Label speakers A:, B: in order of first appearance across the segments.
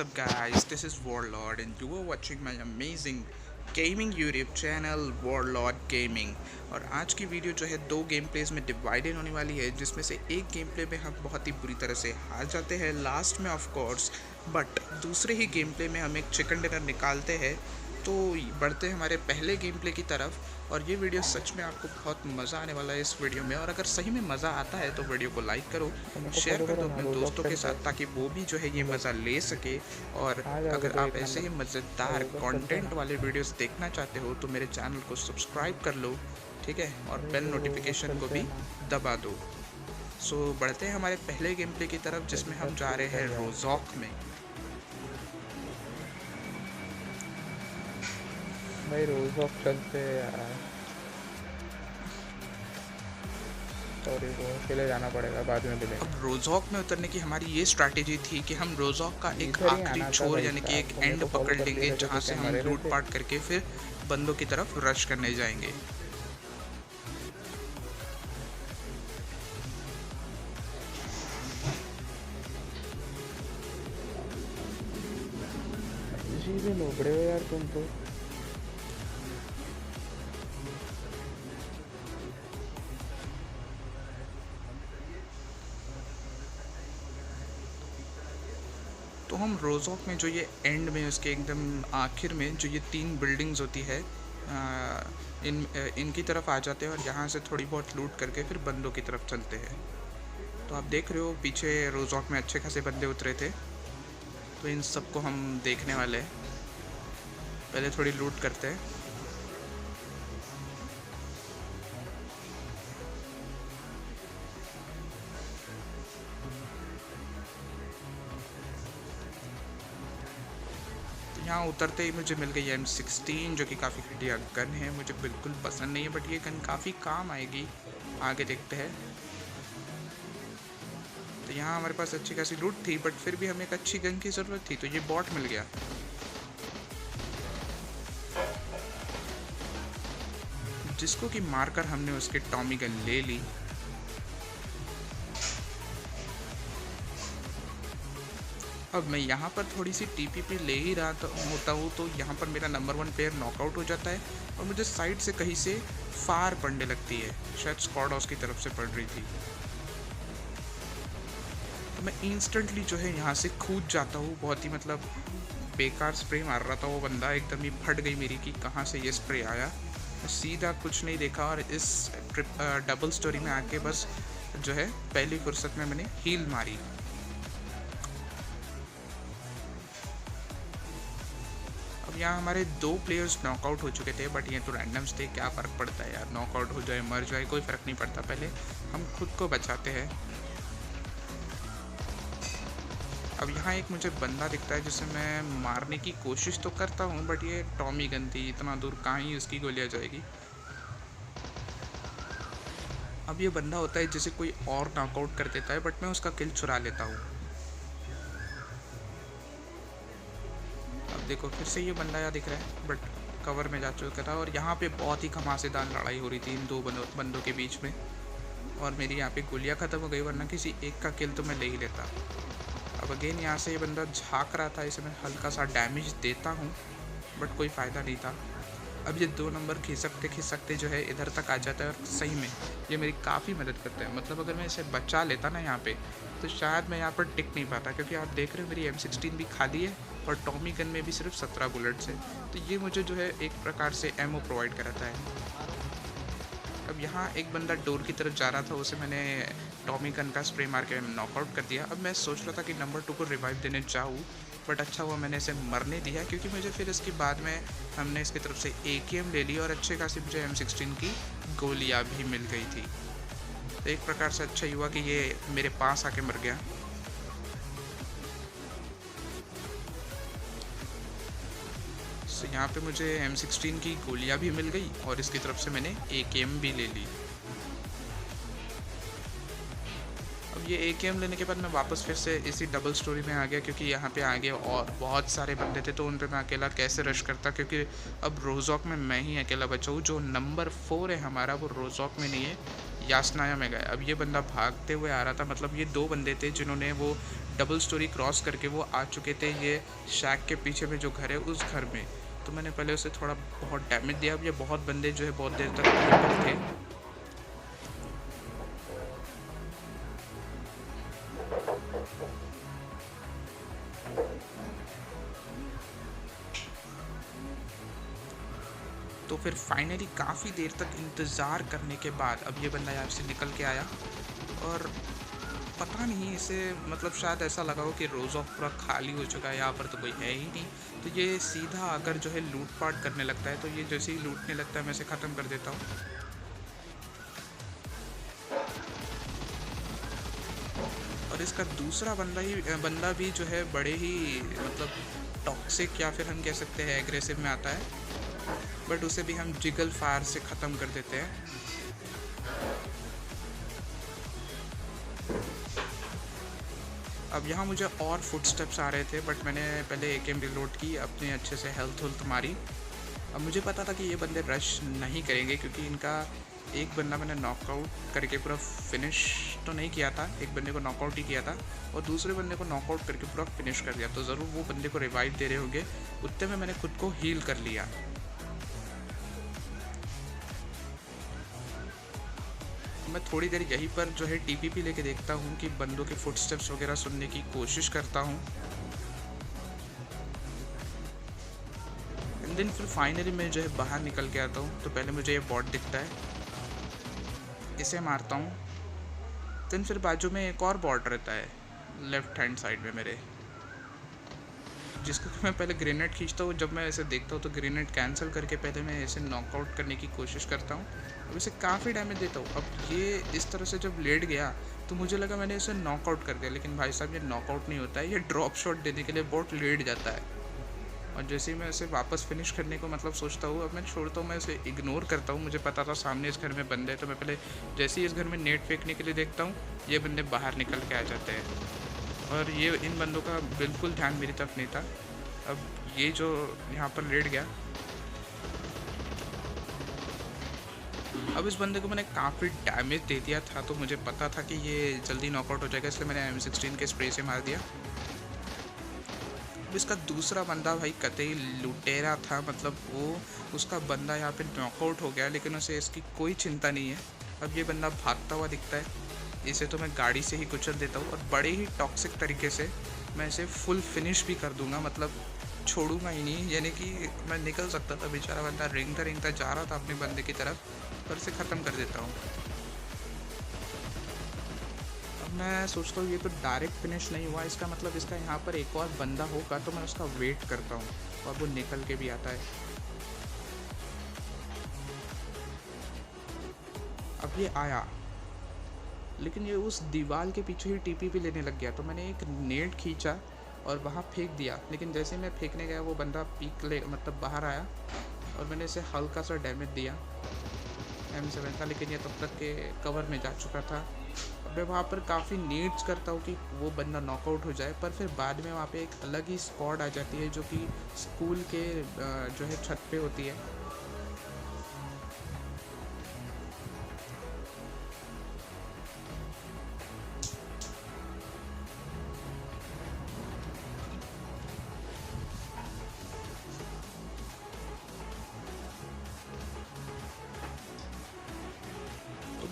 A: up guys, this is Warlord and you are watching my amazing gaming YouTube channel Warlord Gaming। और आज की video जो है दो गेम प्लेज में डिवाइडेड होने वाली है, जिसमें से एक गेम प्ले में हम बहुत ही बुरी तरह से हार जाते हैं लास्ट में ऑफ कोर्स, बट दूसरे ही गेम प्ले में हम एक चिकन डिनर निकालते हैं। तो बढ़ते हैं हमारे पहले गेम प्ले की तरफ। और ये वीडियो सच में आपको बहुत मज़ा आने वाला है इस वीडियो में, और अगर सही में मज़ा आता है तो वीडियो को लाइक करो, शेयर कर दो अपने दोस्तों के साथ, ताकि वो भी जो है ये मज़ा ले सके। और अगर आप ऐसे ही मज़ेदार कंटेंट वाले वीडियोस देखना चाहते हो तो मेरे चैनल को सब्सक्राइब कर लो, ठीक है, और बेल नोटिफिकेशन को भी दबा दो। सो बढ़ते हैं हमारे पहले गेम प्ले की तरफ, जिसमें हम जा रहे हैं रोजॉक में।
B: भाई रोजॉक चलते हैं यार। सॉरी वो अकेले जाना पड़ेगा, बाद में मिलेगा।
A: अब रोजॉक में उतरने की हमारी ये स्ट्रैटेजी थी कि हम रोजॉक का एक आखिरी छोर यानी कि एक एंड पकड़ लेंगे, जहाँ से हम लूट पाट करके फिर बंदों की तरफ रश करने जाएंगे।
B: जी भी लोबड़े हो यार तुम तो।
A: तो हम रोजॉक में जो ये एंड में उसके एकदम आखिर में जो ये 3 बिल्डिंग्स होती है, इनकी तरफ आ जाते हैं और यहाँ से थोड़ी बहुत लूट करके फिर बंदों की तरफ चलते हैं। तो आप देख रहे हो पीछे रोजॉक में अच्छे खासे बंदे उतरे थे, तो इन सबको हम देखने वाले हैं। पहले थोड़ी लूट करते हैं। यहाँ उतरते ही मुझे मिल गई M16, जो कि काफ़ी घटिया गन है, मुझे बिल्कुल पसंद नहीं है, बट ये गन काफ़ी काम आएगी, आगे देखते हैं। तो यहाँ हमारे पास अच्छी खासी लूट थी, बट फिर भी हमें एक अच्छी गन की ज़रूरत थी, तो ये बॉट मिल गया। जिसको कि मारकर हमने उसके टॉमी गन ले ली। अब मैं यहाँ पर थोड़ी सी टीपीपी ले ही रहा होता हूँ, तो यहाँ पर मेरा नंबर 1 प्लेयर नॉकआउट हो जाता है और मुझे साइड से कहीं से फार पड़ने लगती है, शायद स्क्वाड हाउस की तरफ से पड़ रही थी। तो मैं इंस्टेंटली जो है यहाँ से कूद जाता हूँ। बहुत ही मतलब बेकार स्प्रे मार रहा था वो बंदा, एकदम ही फट गई मेरी कि कहाँ से ये स्प्रे आया। मैं सीधा कुछ नहीं देखा और इस डबल स्टोरी में आके बस जो है पहली फुर्सत में मैंने हील मारी। अब यहाँ हमारे 2 प्लेयर्स नॉकआउट हो चुके थे, बट ये तो रैंडम्स थे, क्या फ़र्क पड़ता है यार, नॉकआउट हो जाए मर जाए कोई फ़र्क नहीं पड़ता, पहले हम खुद को बचाते हैं। अब यहाँ एक मुझे बंदा दिखता है जिसे मैं मारने की कोशिश तो करता हूँ, बट ये टॉमी गन थी, इतना दूर कहाँ ही उसकी गोलियाँ जाएगी। अब ये बंदा होता है जिसे कोई और नॉकआउट कर देता है, बट मैं उसका किल चुरा लेता हूँ। देखो फिर से ये बंदा यहाँ दिख रहा है, बट कवर में जा चुका था। और यहाँ पे बहुत ही घमासेदार लड़ाई हो रही थी इन 2 बंदों के बीच में, और मेरी यहाँ पे गोलियाँ ख़त्म हो गई, वरना किसी एक का किल तो मैं ले ही लेता। अब अगेन यहाँ से ये बंदा झाँक रहा था, इसे मैं हल्का सा डैमेज देता हूँ, बट कोई फ़ायदा नहीं था। अब ये 2 नंबर खिसकते जो है इधर तक आ जाता है, और सही में ये मेरी काफ़ी मदद करता है। मतलब अगर मैं इसे बचा लेता ना यहाँ पे, तो शायद मैं यहाँ पर टिक नहीं पाता, क्योंकि आप देख रहे हो मेरी M16 भी खाली है और टॉमी गन में भी सिर्फ 17 बुलेट्स है, तो ये मुझे जो है एक प्रकार से एमओ प्रोवाइड कराता है। अब यहाँ एक बंदा डोर की तरफ जा रहा था, उसे मैंने टॉमी गन का स्प्रे मार के नॉकआउट कर दिया। अब मैं सोच रहा था कि नंबर 2 को रिवाइव देने जाऊँ, बट अच्छा हुआ मैंने इसे मरने दिया, क्योंकि मुझे फिर इसके बाद में हमने इसकी तरफ से AKM ले ली और अच्छे खासी मुझे M16 की गोलियाँ भी मिल गई थी। तो एक प्रकार से अच्छा हुआ कि ये मेरे पास आके मर गया। तो यहाँ पे मुझे M16 की गोलियाँ भी मिल गई और इसकी तरफ से मैंने AKM भी ले ली। अब ये AKM लेने के बाद मैं वापस फिर से इसी डबल स्टोरी में आ गया, क्योंकि यहाँ पे आगे और बहुत सारे बंदे थे, तो उन पे मैं अकेला कैसे रश करता, क्योंकि अब रोजॉक में मैं ही अकेला बचा हूँ। जो नंबर 4 है हमारा, वो रोजॉक में नहीं है, यासनाया में गया। अब ये बंदा भागते हुए आ रहा था, मतलब ये 2 बंदे थे जिन्होंने वो डबल स्टोरी क्रॉस करके वो आ चुके थे ये शैक के पीछे में जो घर है उस घर में। तो मैंने पहले उसे थोड़ा बहुत डैमेज दिया। अब ये बहुत बंदे जो है बहुत देर तक वहीं पर थे। तो फिर फाइनली काफ़ी देर तक इंतज़ार करने के बाद अब ये बंदा यहाँ से निकल के आया। और पता नहीं इसे मतलब शायद ऐसा लगा हो कि रोज़ ऑफ पूरा खाली हो चुका है, यहाँ पर तो कोई है ही नहीं। तो ये सीधा अगर जो है लूटपाट करने लगता है। तो ये जैसे ही लूटने लगता है मैं इसे ख़त्म कर देता हूँ। और इसका दूसरा बंदा भी जो है बड़े ही मतलब टॉक्सिक या फिर हम कह सकते हैं एग्रेसिव में आता है। बट उसे भी हम जिगल फायर से ख़त्म कर देते हैं। अब यहाँ मुझे और फुटस्टेप्स आ रहे थे बट मैंने पहले एकेएम रिलोड की, अपने अच्छे से हेल्थ मारी। अब मुझे पता था कि ये बंदे रश नहीं करेंगे क्योंकि इनका एक बंदा मैंने नॉकआउट करके पूरा फिनिश तो नहीं किया था, एक बंदे को नॉकआउट ही किया था और दूसरे बंदे को नॉकआउट करके पूरा फिनिश कर दिया। तो ज़रूर वो बंदे को रिवाइव दे रहे होंगे, उतने में मैंने खुद को हील कर लिया। मैं थोड़ी देर यहीं पर जो है टीपीपी लेके देखता हूँ कि बंदों के फुटस्टेप्स वगैरह सुनने की कोशिश करता हूँ। एंड देन फिर फाइनली मैं जो है बाहर निकल के आता हूँ। तो पहले मुझे ये बॉट दिखता है, इसे मारता हूँ। देन फिर बाजू में एक और बॉट रहता है लेफ्ट हैंड साइड में मेरे, जिसको मैं पहले ग्रेनेड खींचता हूँ। जब मैं ऐसे देखता हूँ तो ग्रेनेड कैंसिल करके पहले मैं इसे नॉकआउट करने की कोशिश करता हूँ। अब इसे काफ़ी डैमेज देता हूँ। अब ये इस तरह से जब लेट गया तो मुझे लगा मैंने इसे नॉकआउट कर दिया, लेकिन भाई साहब ये नॉकआउट नहीं होता है, ये ड्रॉप शॉट देने के लिए बहुत लेट जाता है। और जैसे ही मैं इसे वापस फिनिश करने को मतलब सोचता हूँ, अब मैं छोड़ता हूँ, मैं इसे इग्नोर करता हूँ। मुझे पता था सामने इस घर में बंदे हैं, तो मैं पहले जैसे ही इस घर में नेट फेंकने के लिए देखता हूँ ये बंदे बाहर निकल के आ जाते हैं। और ये इन बंदों का बिल्कुल ध्यान मेरी तरफ नहीं था। अब ये जो यहाँ पर लेट गया, अब इस बंदे को मैंने काफ़ी डैमेज दे दिया था तो मुझे पता था कि ये जल्दी नॉकआउट हो जाएगा, इसलिए मैंने M16 के स्प्रे से मार दिया। अब इसका दूसरा बंदा भाई कतई लुटेरा था, मतलब वो उसका बंदा यहाँ पे नॉकआउट हो गया, लेकिन उसे इसकी कोई चिंता नहीं है। अब ये बंदा भागता हुआ दिखता है, इसे तो मैं गाड़ी से ही कुचल देता हूँ और बड़े ही टॉक्सिक तरीके से मैं इसे फुल फिनिश भी कर दूंगा, मतलब छोड़ूंगा ही नहीं। यानी कि मैं निकल सकता था, बेचारा बंदा रेंगता जा रहा था अपने बंदे की तरफ, पर इसे ख़त्म कर देता हूँ। अब मैं सोचता हूँ ये तो डायरेक्ट फिनिश नहीं हुआ, इसका मतलब इसका यहाँ पर एक और बंदा होगा, तो मैं उसका वेट करता हूँ और वो निकल के भी आता है। अब ये आया, लेकिन ये उस दीवार के पीछे ही टीपीपी लेने लग गया। तो मैंने एक नेट खींचा और वहाँ फेंक दिया, लेकिन जैसे मैं फेंकने गया वो बंदा मतलब बाहर आया और मैंने इसे हल्का सा डैमेज दिया M7 का, लेकिन ये तब तक के कवर में जा चुका था। अब मैं वहाँ पर काफ़ी नीड्स करता हूँ कि वो बंदा नॉकआउट हो जाए, पर फिर बाद में वहाँ पे एक अलग ही स्क्वाड आ जाती है जो कि स्कूल के जो है छत पे होती है।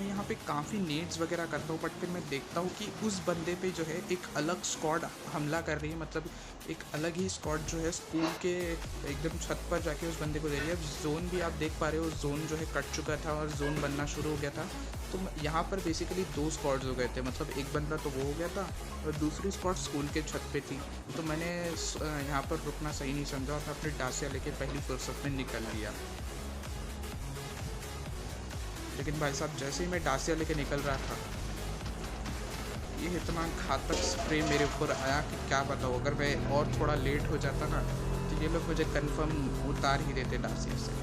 A: यहाँ पे काफ़ी नेड्स वगैरह करता हूँ, बट फिर मैं देखता हूँ कि उस बंदे पे जो है एक अलग स्क्वाड हमला कर रही है, मतलब एक अलग ही स्क्वाड जो है स्कूल के एकदम छत पर जाके उस बंदे को दे रही है। अब जोन भी आप देख पा रहे हो, जोन जो है कट चुका था और जोन बनना शुरू हो गया था। तो यहाँ पर बेसिकली 2 स्क्वाड्स हो गए थे, मतलब एक बंदा तो वो हो गया था और दूसरी स्क्वाड स्कूल के छत पे थी। तो मैंने यहाँ पर रुकना सही नहीं समझा और अपने डासिया लेके पहली फुर्सत में निकल लिया। लेकिन भाई साहब जैसे ही मैं डासिया लेके निकल रहा था, ये इतना घातक स्प्रे मेरे ऊपर आया कि क्या बताऊँ। अगर मैं और थोड़ा लेट हो जाता ना तो ये लोग मुझे कंफर्म उतार ही देते डासिया से।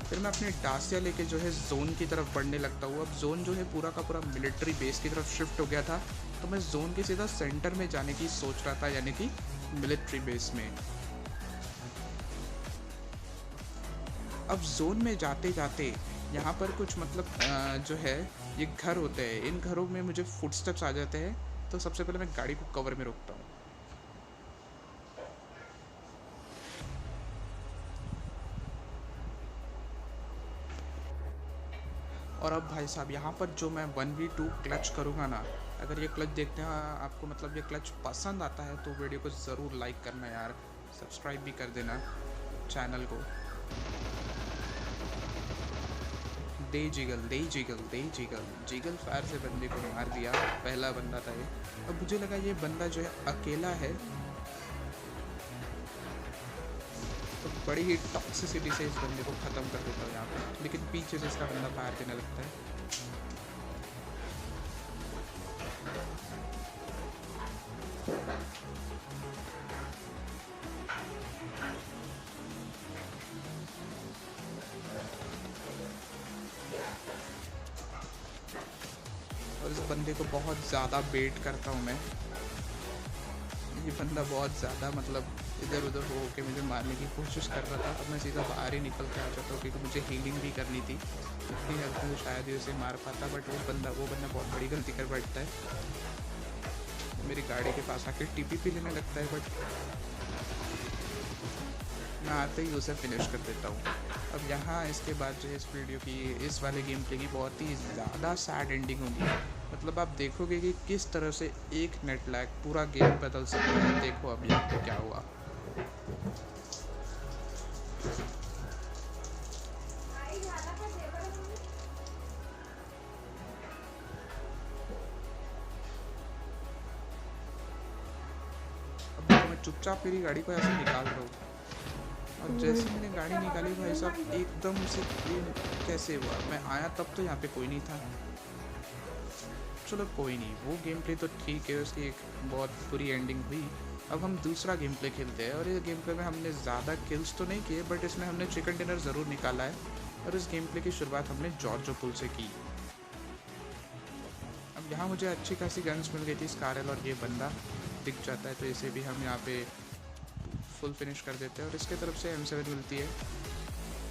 A: फिर मैं अपने डासिया लेके जो है जोन की तरफ बढ़ने लगता हूँ। अब जोन जो है पूरा का पूरा मिलिट्री बेस की तरफ शिफ्ट हो गया था, तो मैं जोन के सीधा सेंटर में जाने की सोच रहा था, यानी कि मिलिट्री बेस में। अब जोन में जाते जाते यहाँ पर कुछ मतलब जो है ये घर होते हैं, इन घरों में मुझे फुटस्टेप्स आ जाते हैं, तो सबसे पहले मैं गाड़ी को कवर में रोकता हूँ। और अब भाई साहब यहाँ पर जो मैं 1v2 क्लच करूँगा ना, अगर ये क्लच देखते हैं आपको मतलब ये क्लच पसंद आता है तो वीडियो को ज़रूर लाइक करना यार, सब्सक्राइब भी कर देना चैनल को। दे जिगल दे जिगल दे जिगल, जिगल फायर से बंदे को मार दिया, पहला बंदा था ये। अब मुझे लगा ये बंदा जो है अकेला है, तो बड़ी ही टॉक्सिसिटी से इस बंदे को ख़त्म कर देता हूँ यहाँ पे, लेकिन पीछे से इसका बंदा फायर देने लगता है। और इस बंदे को बहुत ज़्यादा बेट करता हूँ मैं, ये बंदा बहुत ज़्यादा मतलब इधर उधर हो के मुझे मारने की कोशिश कर रहा था। अब मैं सीधा बाहर ही निकल के आ जाता हूँ क्योंकि मुझे हीलिंग भी करनी थी, इतनी हेल्प में शायद ही उसे मार पाता, बट वो बंदा बहुत बड़ी गलती कर बैठता है, मेरी गाड़ी के पास आके टीपीपी लेने लगता है, बट मैं आते ही उसे फिनिश कर देता हूँ। अब यहाँ इसके बाद जो है इस वीडियो की, इस वाले गेम प्ले की बहुत ही ज़्यादा सैड एंडिंग होगी। मतलब आप देखोगे कि किस तरह से एक नेट लैग पूरा गेम बदल सकता है। देखो अब यहाँ पे क्या हुआ। अब मैं चुपचाप मेरी गाड़ी को ऐसे निकाल रहा हूँ, और जैसे मैंने गाड़ी निकाली भाई साहब एकदम से ये कैसे हुआ। मैं आया तब तो यहाँ पे कोई नहीं था। चलो कोई नहीं, वो गेम प्ले तो ठीक है, उसकी एक बहुत बुरी एंडिंग हुई। अब हम दूसरा गेम प्ले खेलते हैं, और इस गेम प्ले में हमने ज़्यादा किल्स तो नहीं किए, बट इसमें हमने चिकन डिनर ज़रूर निकाला है। और इस गेम प्ले की शुरुआत हमने जॉर्जो पुल से की। अब यहाँ मुझे अच्छी खासी गन्स मिल गई थी, स्कारल, और ये बंदा दिख जाता है तो इसे भी हम यहाँ पे फुल फिनिश कर देते हैं। और इसके तरफ से M7 मिलती है।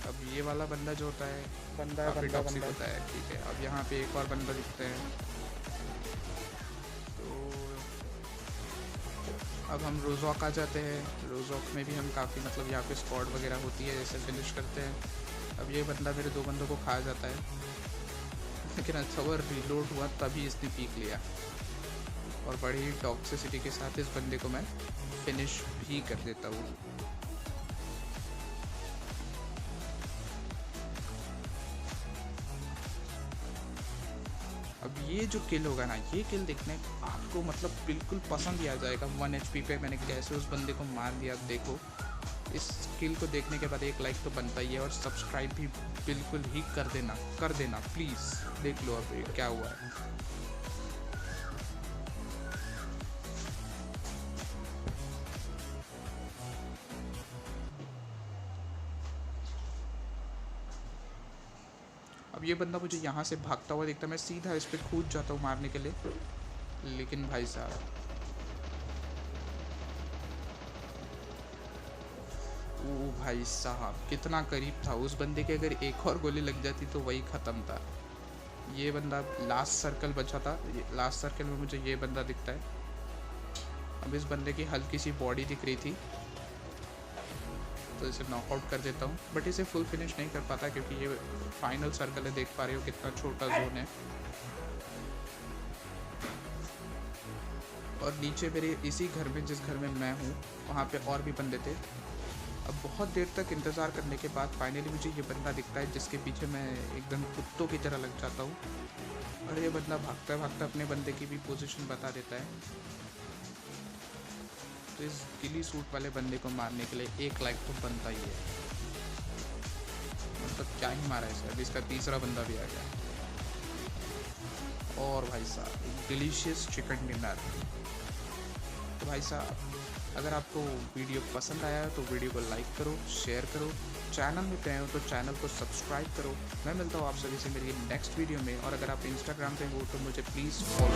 A: अब ये वाला बंदा जो होता है काफ़ी टॉक्सिक होता है, ठीक है। अब यहाँ पे एक और बंदा दिखते हैं, तो अब हम रोज़ॉक आ जाते हैं। रोज़ॉक में भी हम काफ़ी मतलब यहाँ पे स्क्वाड वगैरह होती है, जैसे फिनिश करते हैं। अब ये बंदा मेरे 2 बंदों को खा जाता है, लेकिन अच्छा वो रिलोड हुआ तभी इसने पीक लिया, और बड़ी टॉक्सिसिटी के साथ इस बंदे को मैं फिनिश भी कर देता हूँ। अब ये जो किल होगा ना, ये किल देखने आपको मतलब बिल्कुल पसंद ही आ जाएगा। 1 HP पे मैंने कैसे उस बंदे को मार दिया। देखो, इस किल को देखने के बाद एक लाइक तो बनता ही है, और सब्सक्राइब भी बिल्कुल ही कर देना प्लीज़। देख लो अब ये क्या हुआ है। अब ये बंदा मुझे यहाँ से भागता हुआ देखता, मैं सीधा इस पर कूद जाता हूँ मारने के लिए, लेकिन भाई साहब ओ भाई साहब कितना करीब था। उस बंदे के अगर एक और गोली लग जाती तो वही ख़त्म था। ये बंदा लास्ट सर्कल बचा था, लास्ट सर्कल में मुझे ये बंदा दिखता है। अब इस बंदे की हल्की सी बॉडी दिख रही थी, तो इसे नॉकआउट कर देता हूँ, बट इसे फुल फिनिश नहीं कर पाता क्योंकि ये फाइनल सर्कल है। देख पा रहे हो कितना छोटा जोन है। और नीचे मेरे इसी घर में, जिस घर में मैं हूँ, वहाँ पे और भी बंदे थे। अब बहुत देर तक इंतज़ार करने के बाद फाइनली मुझे ये बंदा दिखता है, जिसके पीछे मैं एकदम कुत्तों की तरह लग जाता हूँ, और ये बंदा भागता भागता अपने बंदे की भी पोजीशन बता देता है। तो इस गिली सूट वाले बंदे को मारने के लिए एक लाइक तो बनता ही है। मतलब क्या ही मारा है सर, इसका तीसरा बंदा भी आ गया। और भाई साहब डिलीशियस चिकन डिनर। तो भाई साहब अगर आपको वीडियो पसंद आया तो वीडियो को लाइक करो, शेयर करो, चैनल में नए हो तो चैनल को सब्सक्राइब करो। मैं मिलता हूँ आप सभी से मेरी नेक्स्ट वीडियो में, और अगर आप इंस्टाग्राम पे हो तो मुझे प्लीज़ फॉलो।